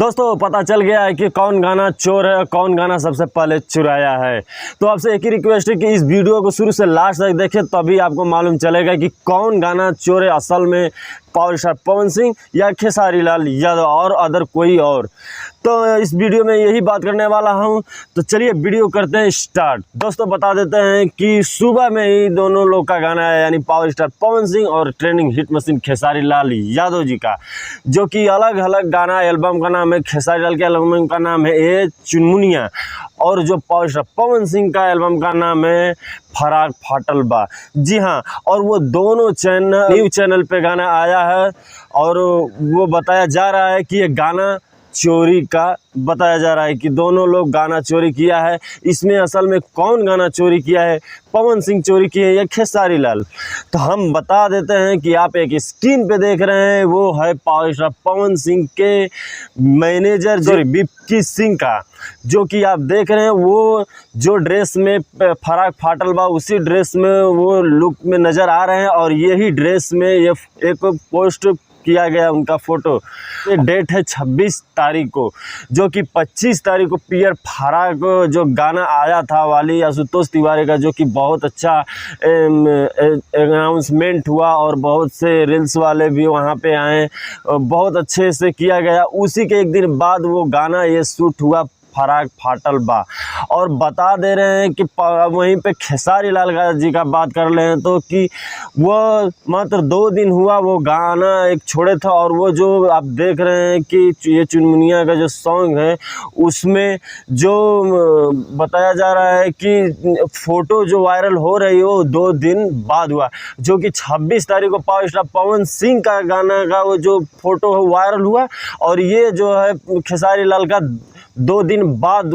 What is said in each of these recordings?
दोस्तों पता चल गया है कि कौन गाना चोर है, कौन गाना सबसे पहले चुराया है। तो आपसे एक ही रिक्वेस्ट है कि इस वीडियो को शुरू से लास्ट तक देखें, तभी आपको मालूम चलेगा कि कौन गाना चोर है, असल में पावर स्टार पवन सिंह या खेसारी लाल यादव और अदर कोई और। तो इस वीडियो में यही बात करने वाला हूं। तो चलिए वीडियो करते हैं स्टार्ट। दोस्तों बता देते हैं कि सुबह में ही दोनों लोग का गाना है, यानी पावर स्टार पवन सिंह और trending hit machine Khesari Lal Yadav ji का, जो कि अलग अलग गाना एल्बम का नाम है। खेसारी लाल के एल्बम का नाम है ए चुनमुनिया, और जो पावर स्टार पवन सिंह का एल्बम का नाम है फराक फाटल बा। जी हाँ, और वो दोनों न्यूज़ चैनल पे गाना आया है और वो बताया जा रहा है कि ये गाना चोरी का बताया जा रहा है कि दोनों लोग गाना चोरी किया है। इसमें असल में कौन गाना चोरी किया है, पवन सिंह चोरी किए हैं या खेसारी लाल? तो हम बता देते हैं कि आप एक स्क्रीन पे देख रहे हैं, वो है पावर स्टार पवन सिंह के मैनेजर विक्की सिंह का, जो कि आप देख रहे हैं वो जो ड्रेस में फराक फाटल बा उसी ड्रेस में वो लुक में नज़र आ रहे हैं। और यही ड्रेस में ये एक पोस्ट किया गया उनका फ़ोटो। ये डेट है 26 तारीख को, जो कि 25 तारीख को पियर फराक जो गाना आया था वाली आशुतोष तिवारी का, जो कि बहुत अच्छा अनाउंसमेंट हुआ और बहुत से रील्स वाले भी वहाँ पे आए, बहुत अच्छे से किया गया। उसी के एक दिन बाद वो गाना ये शूट हुआ फराक फाटल बा। और बता दे रहे हैं कि वहीं पे खेसारी लाल जी का बात कर रहे हैं तो कि वो मात्र 2 दिन हुआ वो गाना एक छोड़े था, और वो जो आप देख रहे हैं कि ये चुनमुनिया का जो सॉन्ग है उसमें जो बताया जा रहा है कि फ़ोटो जो वायरल हो रही है वो 2 दिन बाद हुआ, जो कि 26 तारीख को पावर स्टार पवन सिंह का गाना का वो जो फ़ोटो है वायरल हुआ, और ये जो है खेसारी लाल का 2 दिन बाद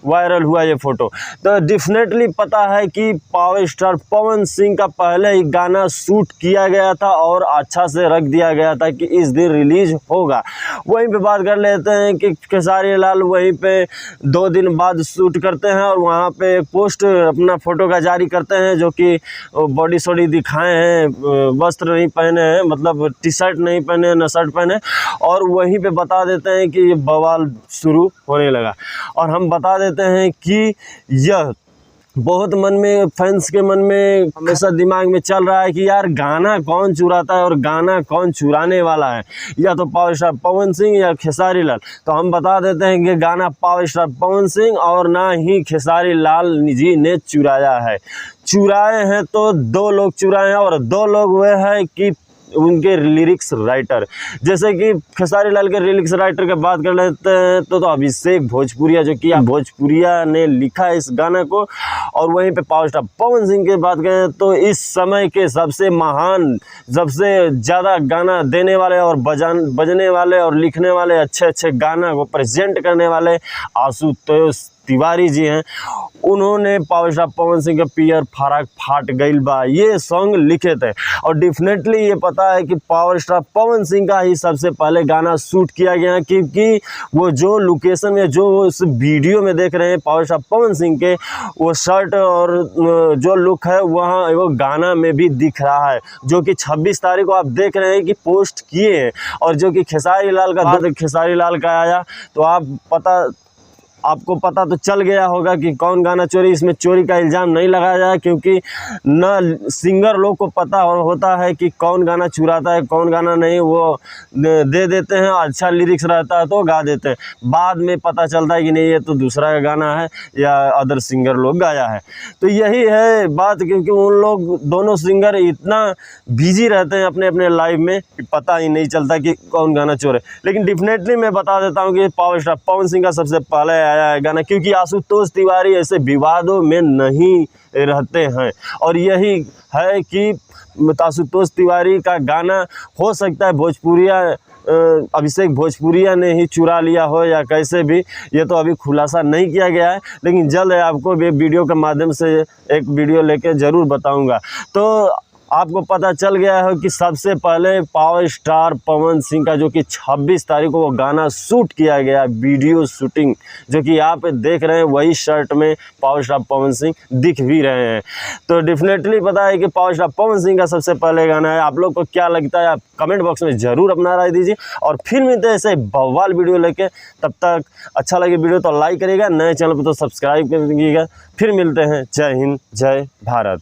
वायरल हुआ ये फ़ोटो। तो डेफिनेटली पता है कि पावर स्टार पवन सिंह का पहले ही गाना शूट किया गया था और अच्छा से रख दिया गया था कि इस दिन रिलीज होगा। वहीं पे बात कर लेते हैं कि खेसारी लाल वहीं पे 2 दिन बाद शूट करते हैं और वहाँ पे एक पोस्ट अपना फ़ोटो का जारी करते हैं, जो कि बॉडी शॉडी दिखाए हैं, वस्त्र नहीं पहने हैं, मतलब टी शर्ट नहीं पहने न शर्ट पहने, और वहीं पे बता देते हैं कि ये बवाल शुरू होने लगा। और हम बता देते हैं कि यह बहुत मन में, फैंस के मन में हमेशा दिमाग में चल रहा है कि यार गाना कौन चुराता है और गाना कौन चुराने वाला है, या तो पावर स्टार पवन सिंह या खेसारी लाल। तो हम बता देते हैं कि गाना पावर स्टार पवन सिंह और ना ही खेसारी लाल जी ने चुराया है। चुराए हैं तो 2 लोग चुराए हैं, और 2 लोग वे हैं कि उनके लिरिक्स राइटर। जैसे कि खेसारी लाल के लिरिक्स राइटर की बात कर लेते हैं तो अभिषेक भोजपुरिया, जो कि भोजपुरिया ने लिखा है इस गाना को। और वहीं पे पावर स्टार पवन सिंह की बात करें तो इस समय के सबसे महान, सबसे ज़्यादा गाना देने वाले और बजने वाले और लिखने वाले, अच्छे अच्छे गाना को प्रेजेंट करने वाले आशुतोष तिवारी जी हैं। उन्होंने पावर स्टार पवन सिंह के पियर फराक फाट गइल बा ये सॉन्ग लिखे थे। और डेफिनेटली ये पता है कि पावर स्टार पवन सिंह का ही सबसे पहले गाना शूट किया गया, क्योंकि वो जो लोकेशन में, जो उस वीडियो में देख रहे हैं पावर स्टार पवन सिंह के, वो शर्ट और जो लुक है वहाँ वो गाना में भी दिख रहा है, जो कि 26 तारीख को आप देख रहे हैं कि पोस्ट किए हैं। और जो कि खेसारी लाल का आया तो आपको पता तो चल गया होगा कि कौन गाना चोरी। इसमें चोरी का इल्ज़ाम नहीं लगाया जाए, क्योंकि न सिंगर लोग को पता होता है कि कौन गाना चुराता है कौन गाना नहीं। वो दे देते हैं, अच्छा लिरिक्स रहता है तो गा देते हैं, बाद में पता चलता है कि नहीं ये तो दूसरा का गाना है या अदर सिंगर लोग गाया है। तो यही है बात, क्योंकि उन लोग दोनों सिंगर इतना बिजी रहते हैं अपने अपने लाइफ में कि पता ही नहीं चलता कि कौन गाना चोर है। लेकिन डेफिनेटली मैं बता देता हूँ कि पावर स्टार पवन सिंह का सबसे पहले आया है गाना, क्योंकि आशुतोष तिवारी ऐसे विवादों में नहीं रहते हैं। और यही है कि आशुतोष तिवारी का गाना हो सकता है भोजपुरिया अभिषेक भोजपुरिया ने ही चुरा लिया हो या कैसे भी, ये तो अभी खुलासा नहीं किया गया है। लेकिन जल्द आपको वीडियो के माध्यम से एक वीडियो लेके ज़रूर बताऊंगा। तो आपको पता चल गया है कि सबसे पहले पावर स्टार पवन सिंह का जो कि 26 तारीख को वो गाना शूट किया गया, वीडियो शूटिंग, जो कि आप देख रहे हैं वही शर्ट में पावर स्टार पवन सिंह दिख भी रहे हैं। तो डेफिनेटली पता है कि पावर स्टार पवन सिंह का सबसे पहले गाना है। आप लोग को क्या लगता है आप कमेंट बॉक्स में ज़रूर अपना राय दीजिए, और फिर मिलते हैं ऐसे बवाल वीडियो लेके। तब तक अच्छा लगे वीडियो तो लाइक करिएगा, नए चैनल पर तो सब्सक्राइब कर दीजिएगा। फिर मिलते हैं। जय हिंद, जय भारत।